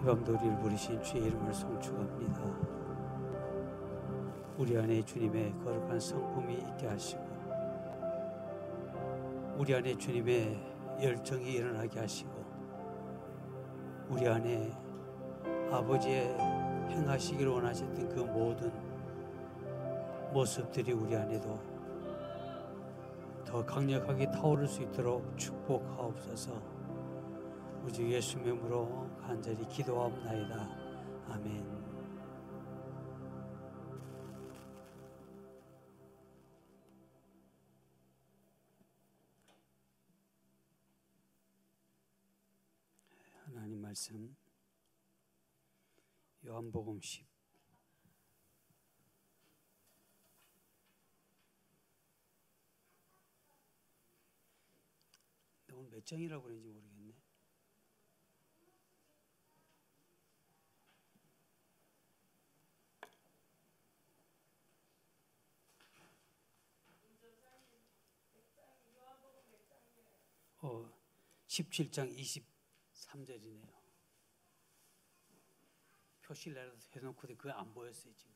가운데 우리를 부르신 주의 이름을 송축합니다. 우리 안에 주님의 거룩한 성품이 있게 하시고 우리 안에 주님의 열정이 일어나게 하시고 우리 안에 아버지의 행하시기를 원하셨던 그 모든 모습들이 우리 안에도 더 강력하게 타오를 수 있도록 축복하옵소서. 우주 예수 이름으로 간절히 기도하옵나이다. 아멘. 하나님 말씀 요한복음 10 오늘 몇 장이라고 그랬는지 모르겠네. 어, 17장 23절이네요. 표시를 해놓고 그거 안 보였어요 지금.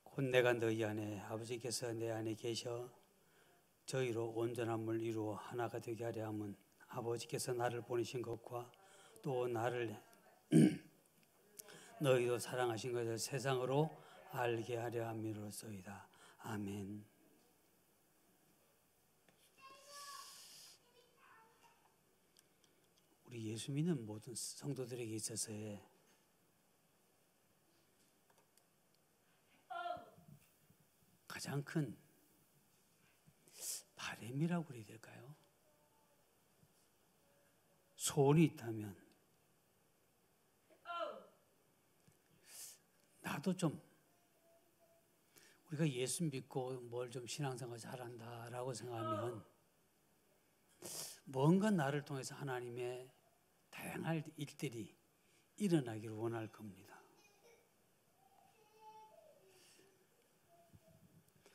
곧 내가 너희 안에 아버지께서 내 안에 계셔 저희로 온전함을 이루어 하나가 되게 하려 함은 아버지께서 나를 보내신 것과 또 나를 너희도 사랑하신 것을 세상으로 알게 하려 함이로소이다. 아멘. 우리 예수 믿는 모든 성도들에게 있어서의 가장 큰 바람이라고 그래야 될까요? 소원이 있다면 나도 좀 우리가 예수 믿고 뭘 좀 신앙생활 잘한다라고 생각하면 뭔가 나를 통해서 하나님의 다양한 일들이 일어나기를 원할 겁니다.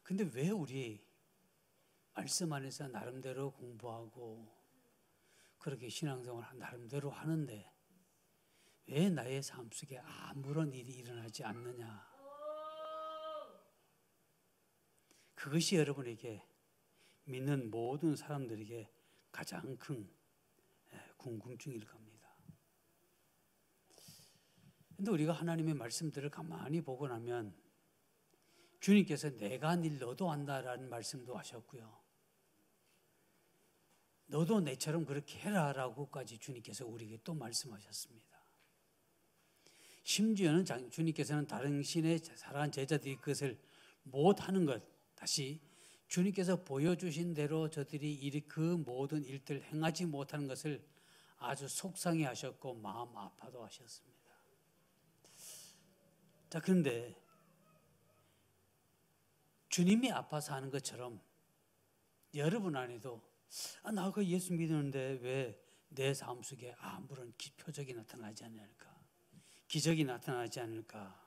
근데 왜 우리 말씀 안에서 나름대로 공부하고 그렇게 신앙생활 나름대로 하는데 왜 나의 삶 속에 아무런 일이 일어나지 않느냐? 그것이 여러분에게 믿는 모든 사람들에게 가장 큰 궁금증일 겁니다. 그런데 우리가 하나님의 말씀들을 가만히 보고 나면 주님께서 내가 한 일 너도 한다라는 말씀도 하셨고요. 너도 내처럼 그렇게 해라라고까지 주님께서 우리에게 또 말씀하셨습니다. 심지어는 주님께서는 당신의 사랑하는 제자들이 그것을 못하는 것, 다시 주님께서 보여주신 대로 저들이 그 모든 일들 행하지 못하는 것을 아주 속상해 하셨고 마음 아파도 하셨습니다. 자, 그런데 주님이 아파서 하는 것처럼 여러분 안에도 나 그 예수 믿는데 왜 내 삶 속에 아무런 표적이 나타나지 않을까? 기적이 나타나지 않을까?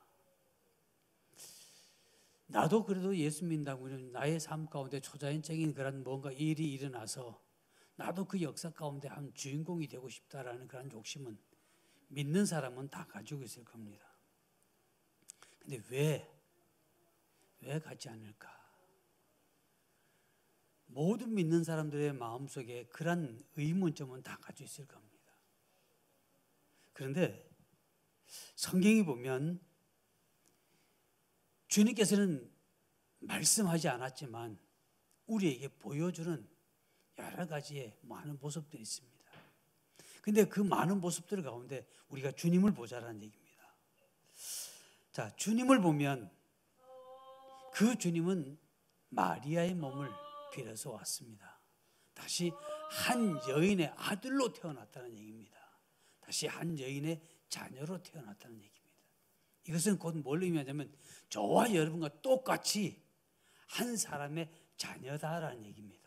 나도 그래도 예수 믿는다고 나의 삶 가운데 초자연적인 그런 뭔가 일이 일어나서 나도 그 역사 가운데 한 주인공이 되고 싶다라는 그런 욕심은 믿는 사람은 다 가지고 있을 겁니다. 근데 왜 갖지 않을까? 모든 믿는 사람들의 마음속에 그런 의문점은 다 가지고 있을 겁니다. 그런데 성경이 보면 주님께서는 말씀하지 않았지만 우리에게 보여주는 여러 가지의 많은 모습들이 있습니다. 그런데 그 많은 모습들 가운데 우리가 주님을 보자라는 얘기입니다. 자, 주님을 보면 그 주님은 마리아의 몸을 빌어서 왔습니다. 다시 한 여인의 아들로 태어났다는 얘기입니다. 다시 한 여인의 자녀로 태어났다는 얘기입니다. 이것은 곧 뭘 의미하냐면 저와 여러분과 똑같이 한 사람의 자녀다라는 얘기입니다.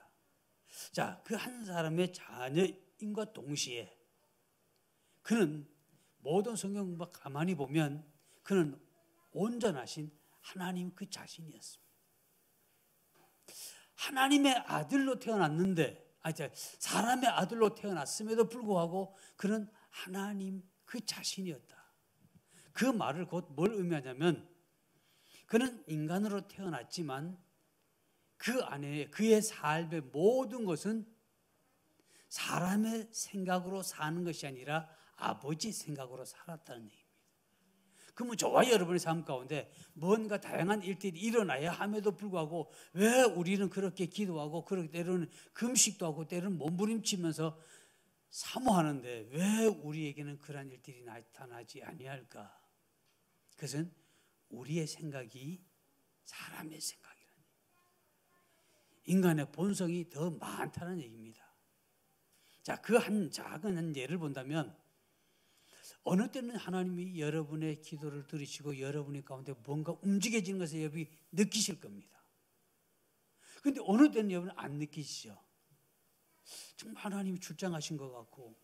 자, 그 한 사람의 자녀인과 동시에 그는 모든 성경 공부 가만히 보면 그는 온전하신 하나님 그 자신이었습니다. 하나님의 아들로 태어났는데 사람의 아들로 태어났음에도 불구하고 그는 하나님 그 자신이었다. 그 말을 곧 뭘 의미하냐면 그는 인간으로 태어났지만 그 안에 그의 삶의 모든 것은 사람의 생각으로 사는 것이 아니라 아버지 생각으로 살았다는 얘기입니다. 그러면 저와 여러분의 삶 가운데 뭔가 다양한 일들이 일어나야 함에도 불구하고 왜 우리는 그렇게 기도하고 그렇게 때로는 금식도 하고 때로는 몸부림치면서 사모하는데 왜 우리에게는 그러한 일들이 나타나지 아니할까? 그것은 우리의 생각이 사람의 생각이라는 인간의 본성이 더 많다는 얘기입니다. 자, 그 한 작은 한 예를 본다면 어느 때는 하나님이 여러분의 기도를 들으시고 여러분의 가운데 뭔가 움직여지는 것을 여러분이 느끼실 겁니다. 그런데 어느 때는 여러분 안 느끼시죠? 정말 하나님이 출장하신 것 같고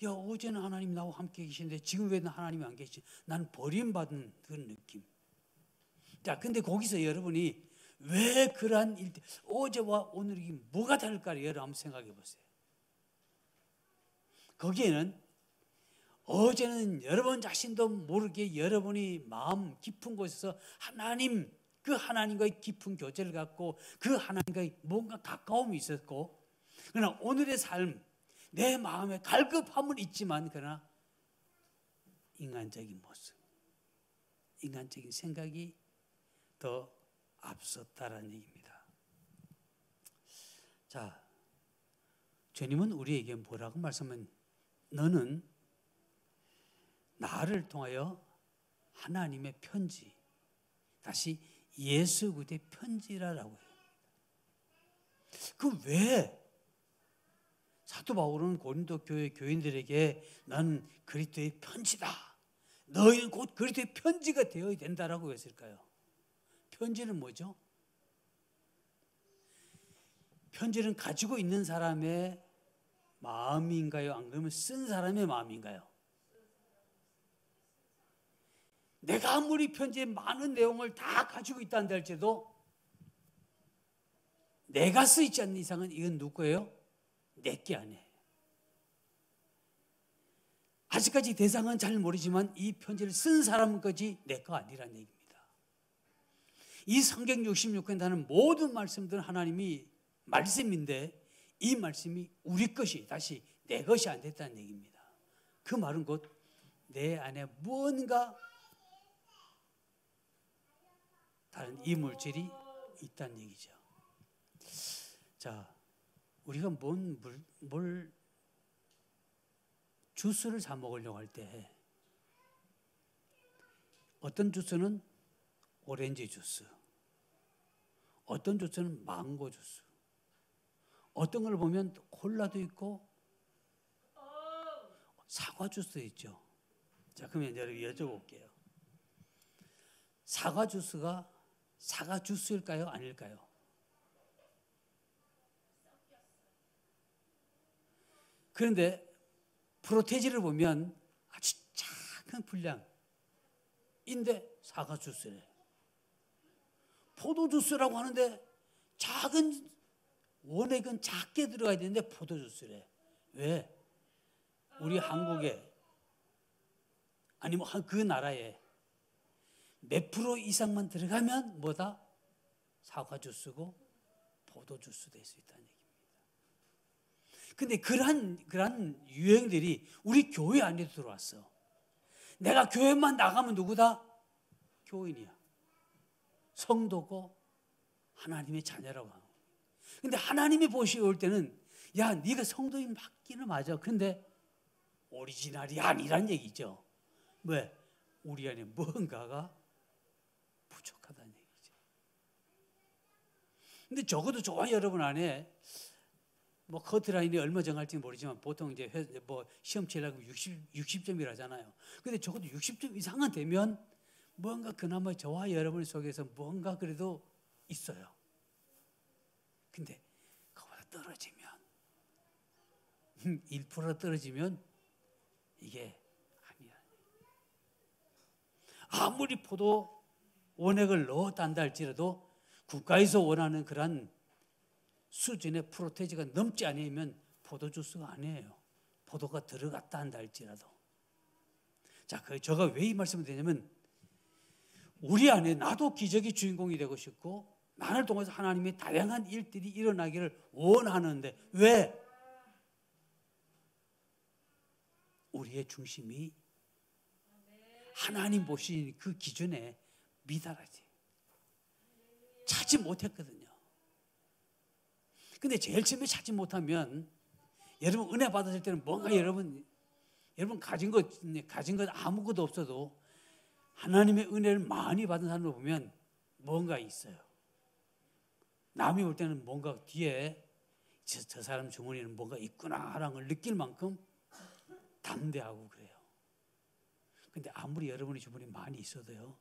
야 어제는 하나님 나와 함께 계시는데 지금 왜 하나님이 안 계시지? 난 버림받은 그런 느낌. 자, 근데 거기서 여러분이 왜 그러한 일, 어제와 오늘이 뭐가 다를까를 여러분 한번 생각해 보세요. 거기에는 어제는 여러분 자신도 모르게 여러분이 마음 깊은 곳에서 하나님, 그 하나님과의 깊은 교제를 갖고 그 하나님과의 뭔가 가까움이 있었고, 그러나 오늘의 삶, 내 마음에 갈급함은 있지만 그러나 인간적인 모습, 인간적인 생각이 더 앞섰다라는 얘기입니다. 자, 주님은 우리에게 뭐라고 말씀하면 너는 나를 통하여 하나님의 편지, 다시 예수 그리스도의 편지라라고 해요. 그 왜 사도 바울은 고린도 교회 교인들에게 난 그리스도의 편지다. 너희는 곧 그리스도의 편지가 되어야 된다라고 했을까요? 편지는 뭐죠? 편지는 가지고 있는 사람의 마음인가요? 안 그러면 쓴 사람의 마음인가요? 내가 아무리 편지에 많은 내용을 다 가지고 있다는데 할지라도 내가 쓰이지 않는 이상은 이건 누구예요? 내게 아니에요. 아직까지 대상은 잘 모르지만 이 편지를 쓴 사람까지 내 거 아니라는 얘기입니다. 이 성경 66권에 하는 모든 말씀들은 하나님이 말씀인데 이 말씀이 우리 것이 다시 내 것이 안 됐다는 얘기입니다. 그 말은 곧 내 안에 무언가 다른 이물질이 있다는 얘기죠. 자, 우리가 뭘 주스를 사 먹으려고 할 때 어떤 주스는 오렌지 주스, 어떤 주스는 망고 주스, 어떤 걸 보면 콜라도 있고 사과 주스도 있죠. 자, 그러면 여러분 여쭤볼게요. 사과 주스가 사과 주스일까요? 아닐까요? 그런데 프로테이지를 보면 아주 작은 분량인데 사과 주스래. 포도 주스라고 하는데 작은 원액은 작게 들어가야 되는데 포도 주스래. 왜? 우리 한국에 아니면 그 나라에 몇 프로 이상만 들어가면 뭐다? 사과 주스고 포도 주스 될 수 있다는 얘기입니다. 근데 그러한 유행들이 우리 교회 안에도 들어왔어. 내가 교회만 나가면 누구다? 교인이야. 성도고 하나님의 자녀라고 하고. 근데 하나님이 보시고 올 때는 야, 네가 성도인 맞기는 맞아. 근데 오리지널이 아니란 얘기죠. 왜? 우리 안에 뭔가가 부족하다는 얘기죠. 근데 적어도 저와 여러분 안에 뭐 커트라인이 얼마 정할지 모르지만 보통 이제 뭐 시험 치려고 60점이라잖아요. 근데 적어도 60점 이상은 되면 뭔가 그나마 저와 여러분 속에서 뭔가 그래도 있어요. 근데 그거보다 떨어지면 1% 떨어지면 이게 아니야. 아무리 포도 원액을 넣었다 한다 할지라도 국가에서 원하는 그런 수준의 프로테이지가 넘지 않으면 포도주스가 아니에요. 포도가 들어갔다 한다 할지라도. 자, 제가 왜 이 말씀을 드리냐면 우리 안에 나도 기적의 주인공이 되고 싶고 나를 통해서 하나님의 다양한 일들이 일어나기를 원하는데 왜? 우리의 중심이 하나님 보시는 그 기준에 미달하지. 찾지 못했거든요. 근데 제일 처음에 찾지 못하면 여러분 은혜 받았을 때는 뭔가 여러분 가진 것 아무것도 없어도 하나님의 은혜를 많이 받은 사람을 보면 뭔가 있어요. 남이 볼 때는 뭔가 뒤에 저 사람 주머니에는 뭔가 있구나라는 걸 느낄 만큼 담대하고 그래요. 근데 아무리 여러분의 주머니에 많이 있어도요,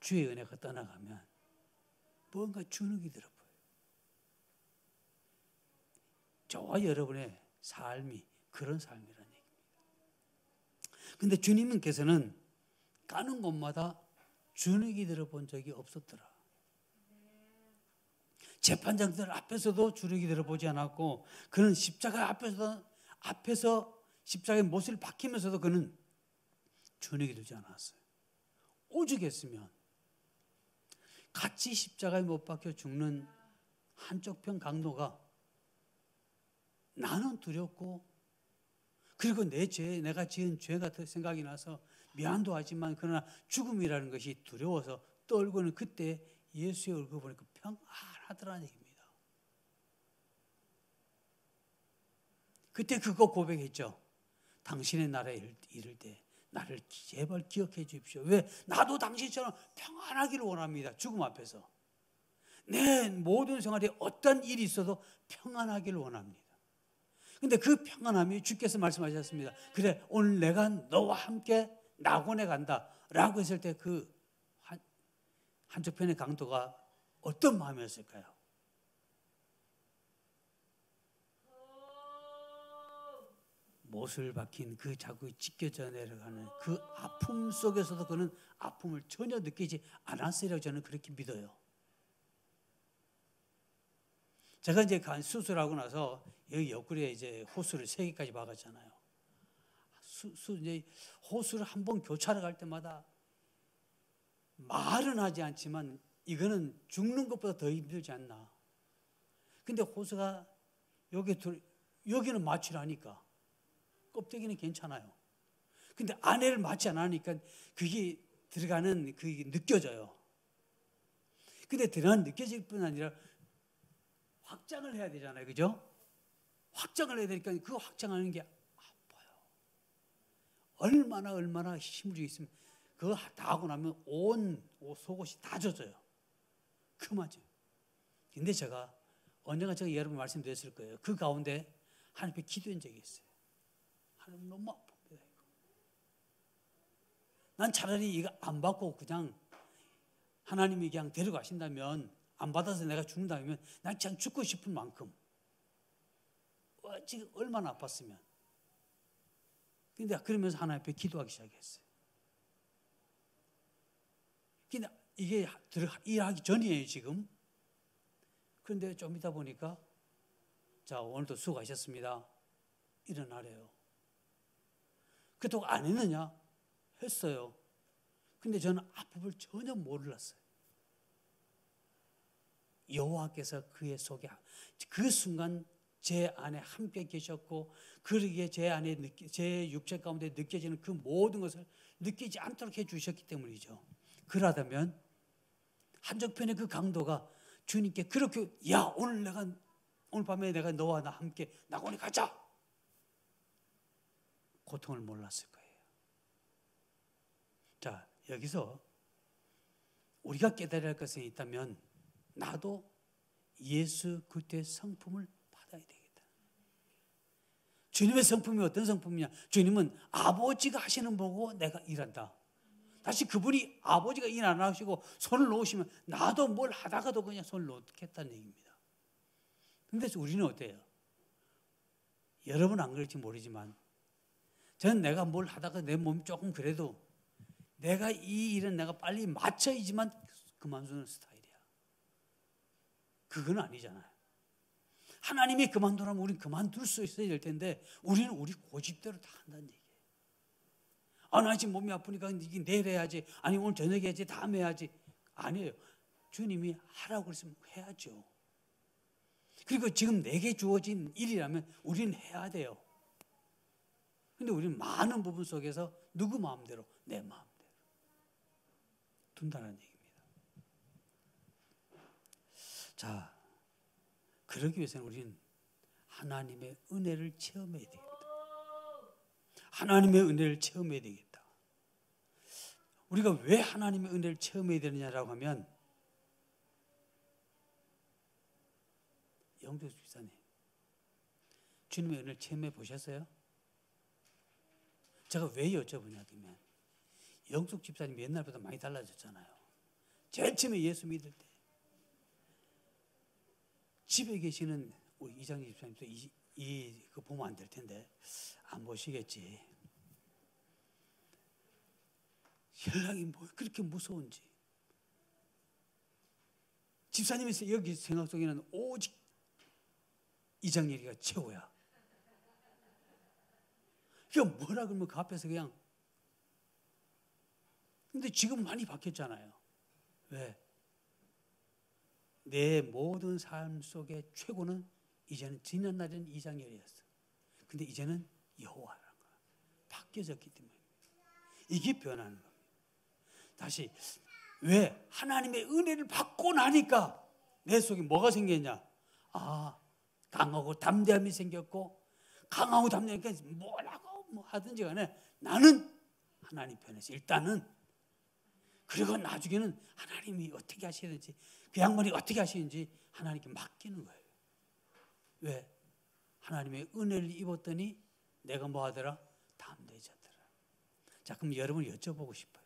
주의 은혜가 떠나가면 뭔가 주눅이 들어버려요. 저와 여러분의 삶이 그런 삶이라는 얘기입니다. 근데 주님께서는 가는 곳마다 주눅이 들어본 적이 없었더라. 재판장들 앞에서도 주눅이 들어보지 않았고 그는 십자가 앞에서 십자가의 못을 박히면서도 그는 주눅이 들지 않았어요. 오죽했으면 같이 십자가에 못 박혀 죽는 한쪽 편 강도가 나는 두렵고 그리고 내가 지은 죄 같은 생각이 나서 미안도 하지만 그러나 죽음이라는 것이 두려워서 떨고는 그때 예수의 얼굴 보니까 평안하더라는 얘기입니다. 그때 그거 고백했죠. 당신의 나라에 이를 때 나를 제발 기억해 주십시오. 왜? 나도 당신처럼 평안하기를 원합니다. 죽음 앞에서. 내 모든 생활에 어떤 일이 있어도 평안하기를 원합니다. 근데 그 평안함이 주께서 말씀하셨습니다. 그래, 오늘 내가 너와 함께 낙원에 간다 라고 했을 때 그 한쪽 편의 강도가 어떤 마음이었을까요? 못을 박힌 그 자국이 찢겨져 내려가는 그 아픔 속에서도 그는 아픔을 전혀 느끼지 않았으리라고 저는 그렇게 믿어요. 제가 이제 수술하고 나서 여기 옆구리에 이제 호수를 3개까지 박았잖아요. 이제 호수를 한 번 교차를 갈 때마다 말은 하지 않지만 이거는 죽는 것보다 더 힘들지 않나. 근데 호수가 여기는 마취라니까 껍데기는 괜찮아요. 근데 안에를 마취 안 하니까 그게 들어가는 그게 느껴져요. 근데 들어가는 느껴질 뿐 아니라 확장을 해야 되잖아요. 그죠? 확장을 해야 되니까 그 확장하는 게 아파요. 얼마나 힘을 주고 있으면 그거 다 하고 나면 온 속옷이 다 젖어요. 그만죠. 근데 언젠가 제가 여러분 말씀드렸을 거예요. 그 가운데 하나님께 기도한 적이 있어요. 하나님 너무 아픕니다. 난 차라리 이거 안 받고 그냥 하나님이 그냥 데려가신다면 안 받아서 내가 죽는다면 난 그냥 죽고 싶은 만큼 지금 얼마나 아팠으면. 근데 그러면서 하나님 앞에 기도하기 시작했어요. 근데 이게 일하기 전이에요 지금. 그런데 좀 이따 보니까 자 오늘도 수고하셨습니다. 일어나래요. 그렇다고 안 했느냐? 했어요. 근데 저는 아픔을 전혀 몰랐어요. 여호와께서 그의 속에 그 순간 제 안에 함께 계셨고 그러기에 제 육체 가운데 느껴지는 그 모든 것을 느끼지 않도록 해주셨기 때문이죠. 그러다면 한쪽편의 그 강도가 주님께 그렇게 오늘 밤에 내가 너와 나 함께 낙원에 가자 고통을 몰랐을 거예요. 자, 여기서 우리가 깨달아야 할 것이 있다면 나도 예수 그리스도의 성품을 받아야 되겠다. 주님의 성품이 어떤 성품이냐? 주님은 아버지가 하시는 보고 내가 일한다. 다시 그분이 아버지가 일 안 하시고 손을 놓으시면 나도 뭘 하다가도 그냥 손을 놓겠다는 얘기입니다. 그런데 우리는 어때요? 여러분 안 그럴지 모르지만 저는 내가 뭘 하다가 내 몸이 조금 그래도 내가 이 일은 내가 빨리 마쳐야지만 그만두는 스타일이야. 그건 아니잖아요. 하나님이 그만두라면 우리는 그만둘 수 있어야 될 텐데 우리는 우리 고집대로 다 한다는 얘기예요. 나 지금 몸이 아프니까 이게 내일 해야지. 아니 오늘 저녁에 해야지. 다음에 해야지. 아니에요. 주님이 하라고 그랬으면 해야죠. 그리고 지금 내게 주어진 일이라면 우리는 해야 돼요. 근데 우리는 많은 부분 속에서 누구 마음대로? 내 마음대로 둔다는 얘기입니다. 자, 그러기 위해서는 우리는 하나님의 은혜를 체험해야 됩니다. 하나님의 은혜를 체험해야 되겠다. 우리가 왜 하나님의 은혜를 체험해야 되느냐라고 하면, 영적 집사님, 주님의 은혜를 체험해 보셨어요? 제가 왜 여쭤보냐 그러면, 영적 집사님 옛날보다 많이 달라졌잖아요. 제일 처음에 예수 믿을 때 집에 계시는 우리 이장희 집사님도 그거 보면 안 될 텐데 안 보시겠지. 연락이 뭐 그렇게 무서운지. 집사님에서 여기 생각 속에는 오직 이장일이가 최고야. 그냥 뭐라 그러면 그 앞에서 그냥. 근데 지금 많이 바뀌었잖아요. 왜? 내 모든 삶 속의 최고는 이제는 지난 날에는 이장열이었어. 근데 이제는 여호와라는 거야. 바뀌어졌기 때문에. 이게 변하는 겁니다. 다시 왜? 하나님의 은혜를 받고 나니까 내 속에 뭐가 생겼냐? 강하고 담대함이 생겼고, 강하고 담대하니까 뭐라고 뭐 하든지 간에 나는 하나님 편에서 일단은, 그리고 나중에는 하나님이 어떻게 하시는지, 그 양반이 어떻게 하시는지 하나님께 맡기는 거예요. 왜? 하나님의 은혜를 입었더니 내가 뭐 하더라? 담대해졌더라. 자, 그럼 여러분 여쭤보고 싶어요.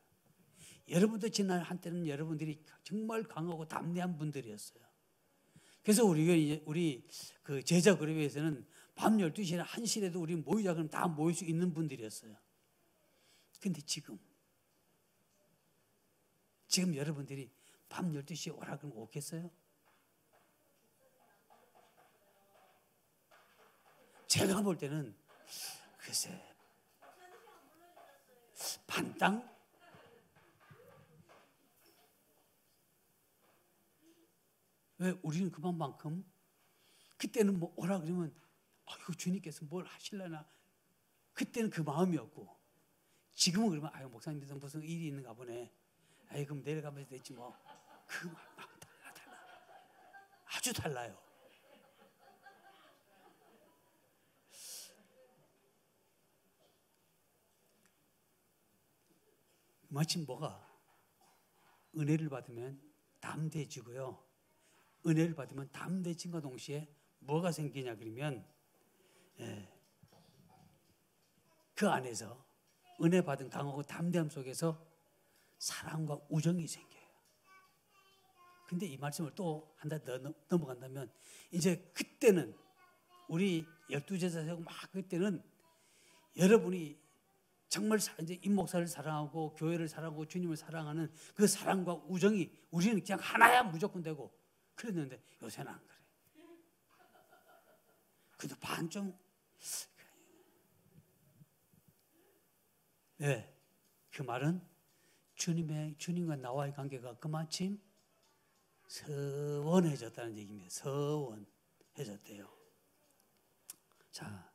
여러분도 지난 한때는 여러분들이 정말 강하고 담대한 분들이었어요. 그래서 우리 그 제자 그룹에서는 밤 12시나 1시라도 우리 모이자 그러면 다 모일 수 있는 분들이었어요. 근데 지금 여러분들이 밤 12시에 오라 그러면 오겠어요? 제가 볼 때는 글쎄 반땅? 왜? 우리는 그만큼 그때는 뭐 오라 그러면 주님께서 뭘 하실려나, 그때는 그 마음이었고, 지금은 그러면 목사님께서 무슨 일이 있는가 보네, 그럼 내려가면서 됐지 뭐. 그 마음 달라. 아주 달라요. 마침 뭐가? 은혜를 받으면 담대해지고요. 은혜를 받으면 담대해진과 동시에 뭐가 생기냐 그러면, 그 안에서 은혜 받은 강하고 담대함 속에서 사랑과 우정이 생겨요. 근데 이 말씀을 또 한 달 더 넘어간다면, 이제 그때는 우리 12제자하고 막 그때는 여러분이 정말 이제 임 목사를 사랑하고 교회를 사랑하고 주님을 사랑하는 그 사랑과 우정이 우리는 그냥 하나야 무조건 되고 그랬는데, 요새는 안 그래. 그래도 반 좀. 네, 그 말은 주님과 나와의 관계가 그마침 서원해졌다는 얘기입니다. 서원해졌대요. 자,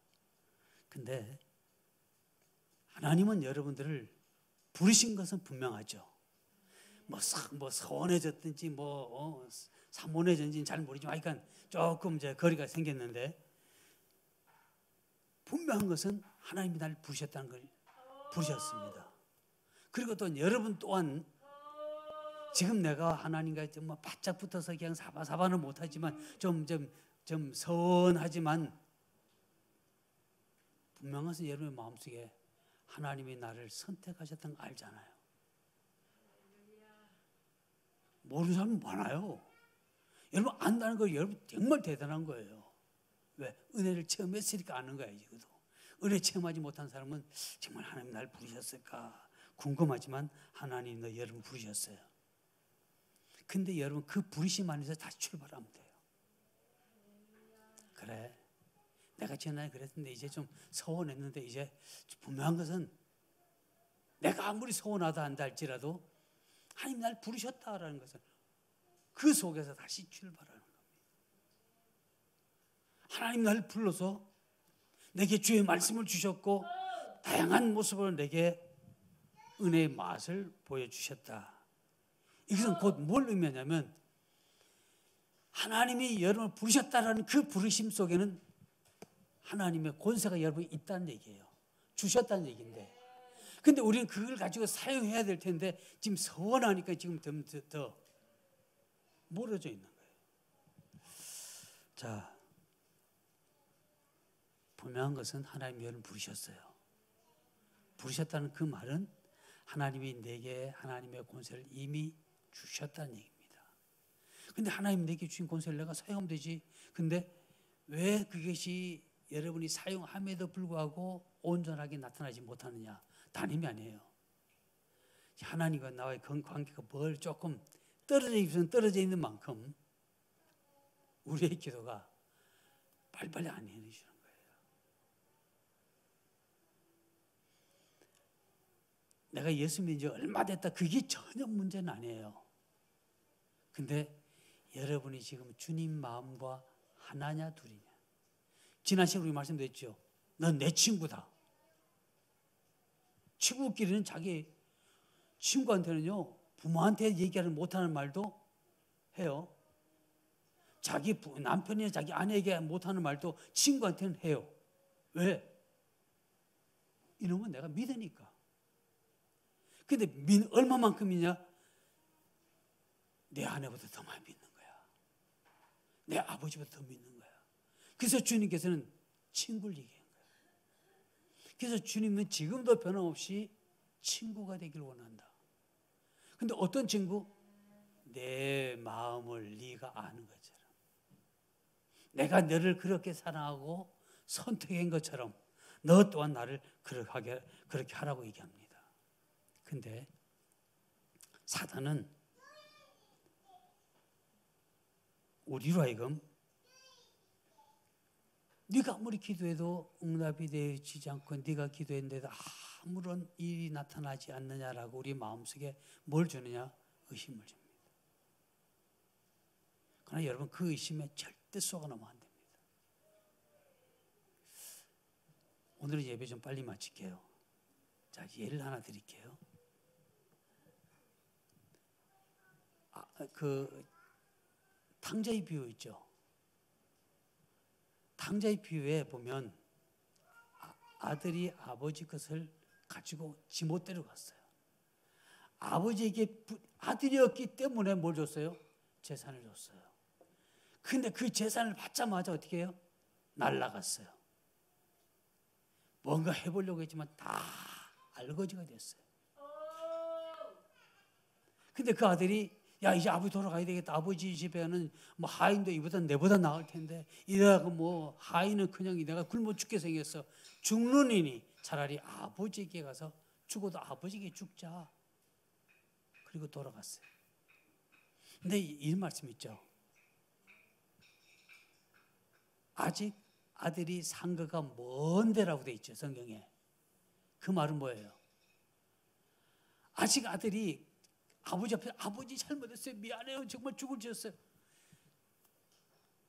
근데 하나님은 여러분들을 부르신 것은 분명하죠. 뭐 서원해졌든지 사모해졌는지는 잘 모르지만, 그러니까 조금 이제 거리가 생겼는데, 분명한 것은 하나님이 나를 부르셨다는 걸 부르셨습니다. 그리고 또 여러분 또한 지금 내가 하나님과 좀 바짝 붙어서 그냥 사바사바는 못하지만 좀 서운하지만, 분명한 것은 여러분의 마음속에 하나님이 나를 선택하셨다는 거 알잖아요. 모르는 사람 많아요. 여러분 안다는 거 여러분 정말 대단한 거예요. 왜? 은혜를 체험했으니까 아는 거야. 이거도. 은혜 체험하지 못한 사람은 정말 하나님 나를 부르셨을까 궁금하지만, 하나님 여러분 부르셨어요. 근데 여러분 그 부르심 안에서 다시 출발하면 돼요. 그래, 내가 지난해 그랬는데 이제 좀 서운했는데 이제 분명한 것은 내가 아무리 서운하다 한다 할지라도 하나님 날 부르셨다라는 것은 그 속에서 다시 출발하는 겁니다. 하나님 날 불러서 내게 주의 말씀을 주셨고 다양한 모습으로 내게 은혜의 맛을 보여주셨다. 이것은 곧 뭘 의미하냐면 하나님이 여러분을 부르셨다라는 그 부르심 속에는 하나님의 권세가 여러분이 있다는 얘기예요. 주셨다는 얘기인데, 근데 우리는 그걸 가지고 사용해야 될 텐데 지금 서운하니까 지금 더 멀어져 있는 거예요. 자, 분명한 것은 하나님이 여러분을 부르셨어요. 부르셨다는 그 말은 하나님이 내게 하나님의 권세를 이미 주셨다는 얘기입니다. 근데 하나님 내게 주신 권세를 내가 사용하면 되지. 근데 왜 그것이 여러분이 사용함에도 불구하고 온전하게 나타나지 못하느냐? 다름이 아니에요. 하나님과 나와의 관계가 뭘 조금 떨어져 있는 만큼 우리의 기도가 빨리빨리 안 이루어지는 거예요. 내가 예수 믿은 지 얼마 됐다, 그게 전혀 문제는 아니에요. 근데 여러분이 지금 주님 마음과 하나냐 둘이냐. 지난 시간에 우리 말씀드렸죠. 넌 내 친구다. 친구끼리는 자기 친구한테는요, 부모한테 얘기하지 못하는 말도 해요. 자기 남편이나 자기 아내에게 못하는 말도 친구한테는 해요. 왜? 이놈은 내가 믿으니까. 근데 얼마만큼이냐? 내 아내보다 더 많이 믿는 거야. 내 아버지보다 더 믿는 거야. 그래서 주님께서는 친구를 얘기한 거야. 그래서 주님은 지금도 변함없이 친구가 되길 원한다. 근데 어떤 친구? 내 마음을 네가 아는 것처럼, 내가 너를 그렇게 사랑하고 선택한 것처럼 너 또한 나를 그렇게 하라고 얘기합니다. 근데 사단은 우리로 하여금 네가 아무리 기도해도 응답이 되지 않고 네가 기도했는데도 아무런 일이 나타나지 않느냐라고 우리 마음속에 뭘 주느냐? 의심을 줍니다. 그러나 여러분, 그 의심에 절대 속아놓으면 안 됩니다. 오늘은 예배 좀 빨리 마칠게요. 자, 예를 하나 드릴게요. 그 탕자의 비유 있죠. 탕자의 비유에 보면 아들이 아버지 것을 가지고 지못대로 갔어요. 아버지에게 아들이었기 때문에 뭘 줬어요? 재산을 줬어요. 근데 그 재산을 받자마자 어떻게 해요? 날라갔어요. 뭔가 해보려고 했지만 다 알거지가 됐어요. 근데 그 아들이 야, 이제 아버지 돌아가야 되겠다. 아버지 집에는 뭐 하인도 이보다 내보다 나을 텐데 이래가 뭐 하인은 그냥 내가 굶어 죽게 생겼어. 죽느니 차라리 아버지에게 가서 죽어도 아버지에게 죽자. 그리고 돌아갔어요. 근데 이 말씀 있죠. 아직 아들이 상거가 먼 데라고 돼 있죠, 성경에. 그 말은 뭐예요? 아직 아들이 아버지 앞에 아버지 잘못했어요. 미안해요. 정말 죽을 지었어요.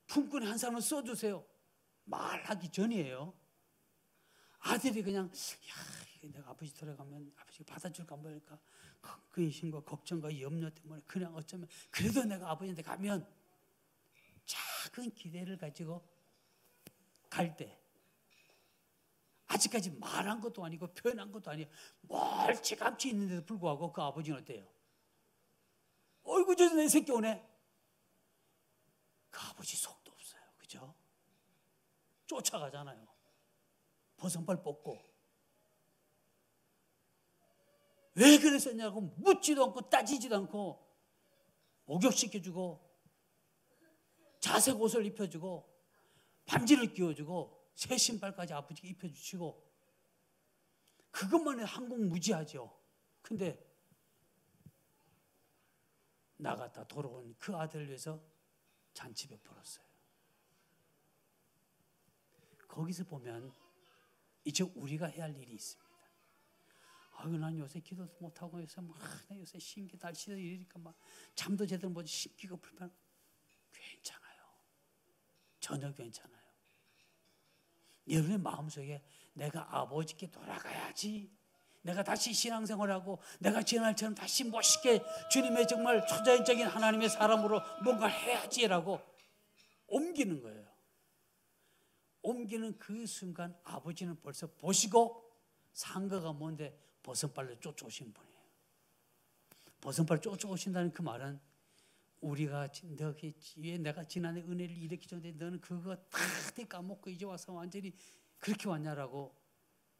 품꾼 한 사람을 써주세요. 말하기 전이에요. 아들이 그냥 야, 내가 아버지 돌아가면 아버지가 받아줄까 말까 그 의심과 걱정과 염려 때문에 그냥 어쩌면 그래도 내가 아버지한테 가면 작은 기대를 가지고 갈 때 아직까지 말한 것도 아니고 표현한 것도 아니고 멀찌감치 있는데도 불구하고 그 아버지는 어때요? 어이구 저 내 새끼 오네. 그 아버지 속도 없어요. 그죠? 쫓아가잖아요. 버선발 뽑고. 왜 그랬었냐고 묻지도 않고 따지지도 않고 목욕시켜주고 자색 옷을 입혀주고 반지를 끼워주고 새 신발까지 아버지가 입혀주시고 그것만 해도 항공무지하죠. 근데 나갔다 돌아온 그 아들을 위해서 잔치 베풀었어요. 거기서 보면 이제 우리가 해야 할 일이 있습니다. 아유, 난 요새 기도도 못하고 나 요새 신기 날씨도 이러니까 막 잠도 제대로 못 신기가 불편. 괜찮아요. 전혀 괜찮아요. 여러분의 마음속에 내가 아버지께 돌아가야지, 내가 다시 신앙생활하고 내가 지난날처럼 다시 멋있게 주님의 정말 초자연적인 하나님의 사람으로 뭔가 해야지라고 옮기는 거예요. 옮기는 그 순간 아버지는 벌써 보시고 상거가 뭔데 버선발로 쫓아오신 분이에요. 버선발로 쫓아오신다는 그 말은 우리가 너희 내가 지난해 은혜를 이렇게 줬는데 너는 그거 다 까먹고 이제 와서 완전히 그렇게 왔냐라고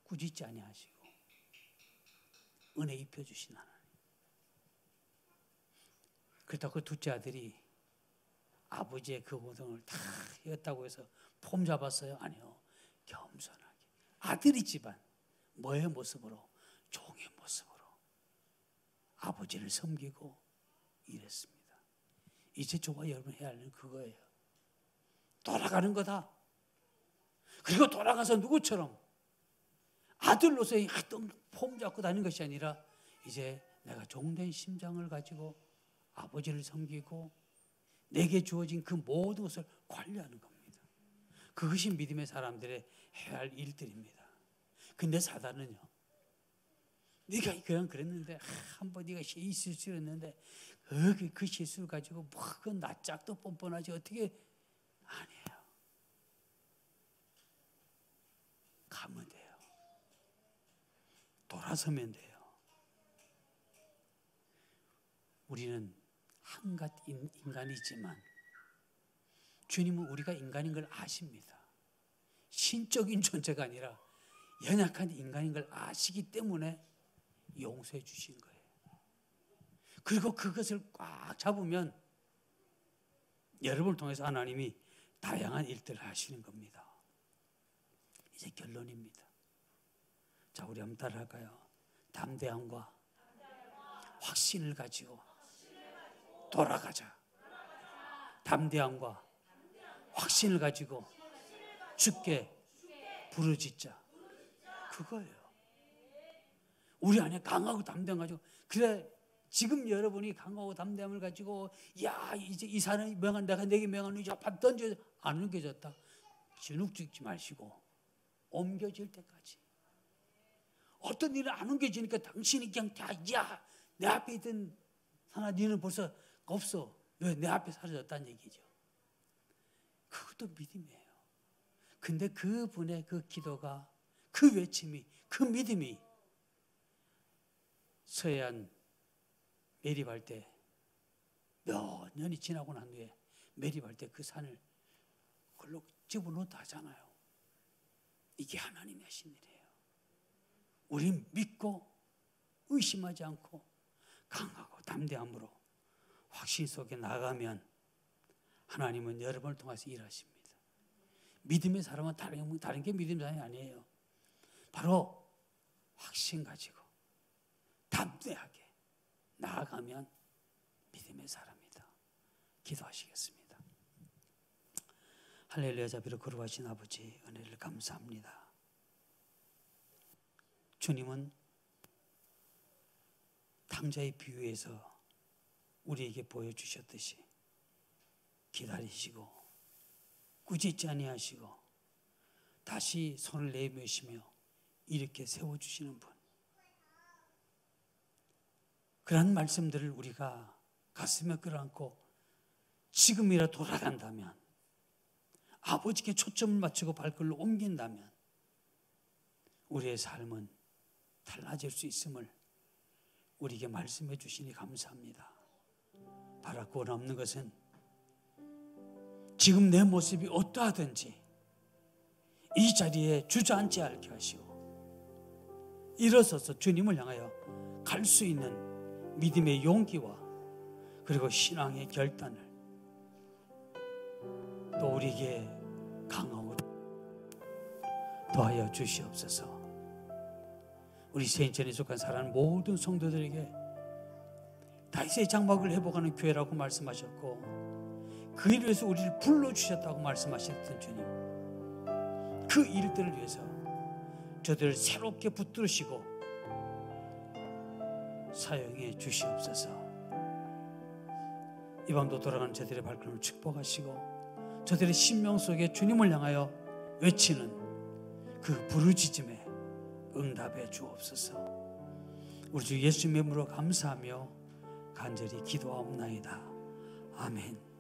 꾸짖지 아니하시고 은혜 입혀주신 하나님. 그렇다고 둘째 아들이 아버지의 그 고통을 다 이었다고 해서 폼 잡았어요? 아니요. 겸손하게 아들이지만 뭐의 모습으로? 종의 모습으로 아버지를 섬기고 이랬습니다. 이제 저와 여러분 해야 할 일은 그거예요. 돌아가는 거다. 그리고 돌아가서 누구처럼 아들로서 폼 잡고 다니는 것이 아니라 이제 내가 종된 심장을 가지고 아버지를 섬기고 내게 주어진 그 모든 것을 관리하는 겁니다. 그것이 믿음의 사람들의 해야 할 일들입니다. 근데 사단은요, 네가 그냥 그랬는데 한번 네가 실수를 했는데 그 실수를 가지고 그 낯짝도 뻔뻔하지 어떻게 아니에요. 가면 돼요. 돌아서면 돼요. 우리는 한갓 인간이지만 주님은 우리가 인간인 걸 아십니다. 신적인 존재가 아니라 연약한 인간인 걸 아시기 때문에 용서해 주신 거예요. 그리고 그것을 꽉 잡으면 여러분을 통해서 하나님이 다양한 일들을 하시는 겁니다. 이제 결론입니다. 자, 우리 한번 따라할까요? 담대함과 확신을 가지고 돌아가자. 담대함과 확신을 가지고 주께 부르짖자. 그거예요. 우리 안에 강하고 담대함 가지고, 그래 지금 여러분이 강하고 담대함을 가지고 야 이제 이 산을 명한 내가 내게 명한 이제 밥 던져 안 옮겨졌다. 주눅 죽지 마시고 옮겨질 때까지. 어떤 일은 안 옮겨지니까 당신이 그냥 야 내 앞에 있던 하나 니는 벌써 없어. 왜 내 앞에 사라졌다는 얘기죠. 그것도 믿음이에요. 근데 그분의 그 기도가, 그 외침이, 그 믿음이 서해안 매립할 때 몇 년이 지나고 난 후에 매립할 때 그 산을 그걸로 집어넣었다 하잖아요. 이게 하나님이 하신 일이에요. 우린 믿고 의심하지 않고 강하고 담대함으로 확신 속에 나가면 하나님은 여러분을 통해서 일하십니다. 믿음의 사람은 다른 게 믿음의 사람이 아니에요. 바로 확신 가지고 담대하게 나아가면 믿음의 사람이다. 기도하시겠습니다. 할렐루야. 자비로 거룩하신 아버지, 은혜를 감사합니다. 주님은 탕자의 비유에서 우리에게 보여주셨듯이 기다리시고 꾸짖지 아니하시고 다시 손을 내미시며 이렇게 세워주시는 분. 그런 말씀들을 우리가 가슴에 끌어안고 지금이라 돌아간다면, 아버지께 초점을 맞추고 발걸음을 옮긴다면 우리의 삶은 달라질 수 있음을 우리에게 말씀해 주시니 감사합니다. 바라고 없는 것은 지금 내 모습이 어떠하든지 이 자리에 주저앉지 않게 하시고 일어서서 주님을 향하여 갈 수 있는 믿음의 용기와 그리고 신앙의 결단을 또 우리에게 강하고 더하여 주시옵소서. 우리 세인천에 속한 사랑하는 모든 성도들에게 다윗의 장막을 회복하는 교회라고 말씀하셨고 그 일을 위해서 우리를 불러주셨다고 말씀하셨던 주님, 그 일들을 위해서 저들을 새롭게 붙들으시고 사용해 주시옵소서. 이 밤도 돌아가는 저들의 발걸음을 축복하시고 저들의 심령 속에 주님을 향하여 외치는 그 부르짖음에 응답해 주옵소서. 우리 주 예수님의 이름으로 감사하며 간절히 기도하옵나이다. 아멘.